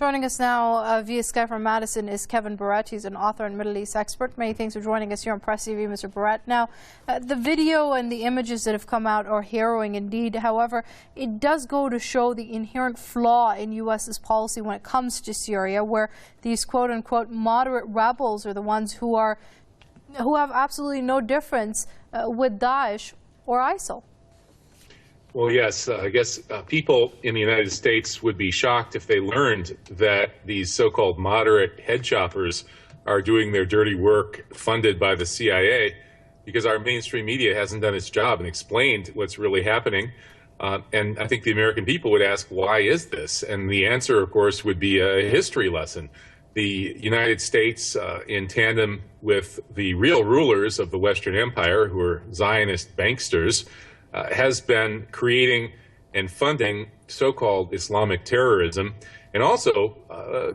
Joining us now via Skype from Madison is Kevin Barrett. He's an author and Middle East expert. Many thanks for joining us here on Press TV, Mr. Barrett. Now, the video and the images that have come out are harrowing indeed. However, it does go to show the inherent flaw in U.S.'s policy when it comes to Syria, where these quote-unquote moderate rebels are the ones who have absolutely no difference with Daesh or ISIL. Well, yes, I guess people in the United States would be shocked if they learned that these so-called moderate head choppers are doing their dirty work funded by the CIA, because our mainstream media hasn't done its job and explained what's really happening. And I think the American people would ask, why is this? And the answer, of course, would be a history lesson. The United States, in tandem with the real rulers of the Western Empire, who are Zionist banksters, has been creating and funding so-called Islamic terrorism, and also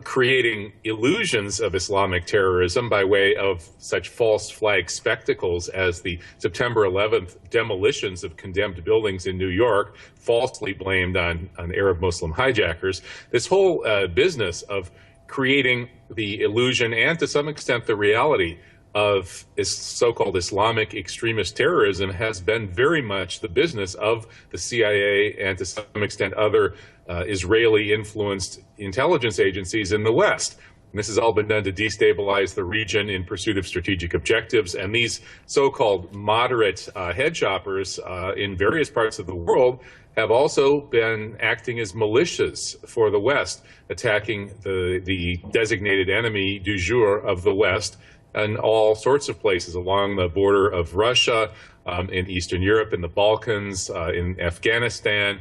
creating illusions of Islamic terrorism by way of such false flag spectacles as the September 11th demolitions of condemned buildings in New York, falsely blamed on Arab Muslim hijackers. This whole business of creating the illusion and to some extent the reality of this so-called Islamic extremist terrorism has been very much the business of the CIA and to some extent other Israeli-influenced intelligence agencies in the West. And this has all been done to destabilize the region in pursuit of strategic objectives. And these so-called moderate head choppers in various parts of the world have also been acting as militias for the West, attacking the designated enemy du jour of the West in all sorts of places along the border of Russia, in Eastern Europe, in the Balkans, in Afghanistan,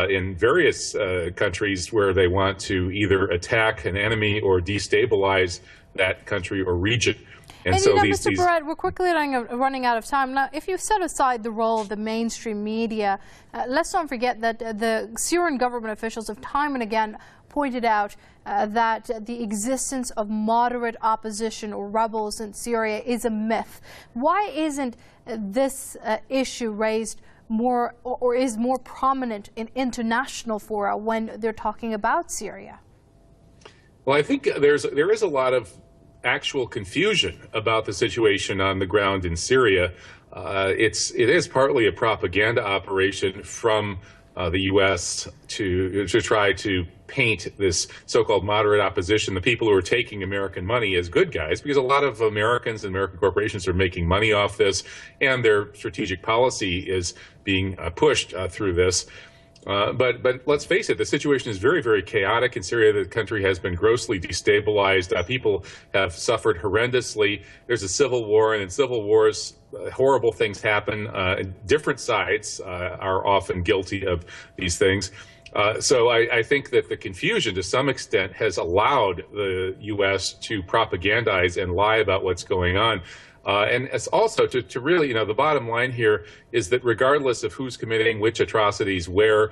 in various countries where they want to either attack an enemy or destabilize that country or region. And so Mr. Barrett, we're quickly running out of time. Now, if you set aside the role of the mainstream media, let's not forget that the Syrian government officials have time and again pointed out that the existence of moderate opposition or rebels in Syria is a myth. Why isn't this issue raised more or is more prominent in international fora when they're talking about Syria? Well, I think there is a lot of actual confusion about the situation on the ground in Syria. It is partly a propaganda operation from the U.S. to try to paint this so-called moderate opposition, the people who are taking American money, as good guys, because a lot of Americans and American corporations are making money off this, and their strategic policy is being pushed through this. But let's face it, the situation is very, very chaotic in Syria. The country has been grossly destabilized. People have suffered horrendously. There's a civil war, and in civil wars, horrible things happen. Different sides are often guilty of these things. So I think that the confusion, to some extent, has allowed the U.S. to propagandize and lie about what's going on. And it's also to really, the bottom line here is that regardless of who's committing which atrocities, where,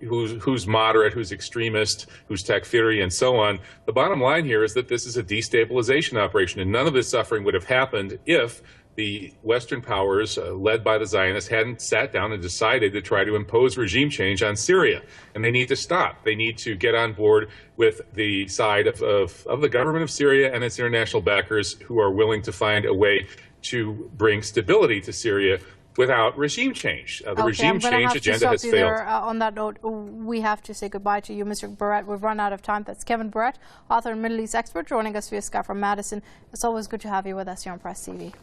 who's moderate, who's extremist, who's takfiri, and so on, the bottom line here is that this is a destabilization operation, and none of this suffering would have happened if the Western powers, led by the Zionists, hadn't sat down and decided to try to impose regime change on Syria. And they need to stop. They need to get on board with the side of the government of Syria and its international backers who are willing to find a way to bring stability to Syria without regime change. The regime change agenda has failed. On that note, we have to say goodbye to you, Mr. Barrett. We've run out of time. That's Kevin Barrett, author and Middle East expert, joining us via Skype from Madison. It's always good to have you with us here on Press TV.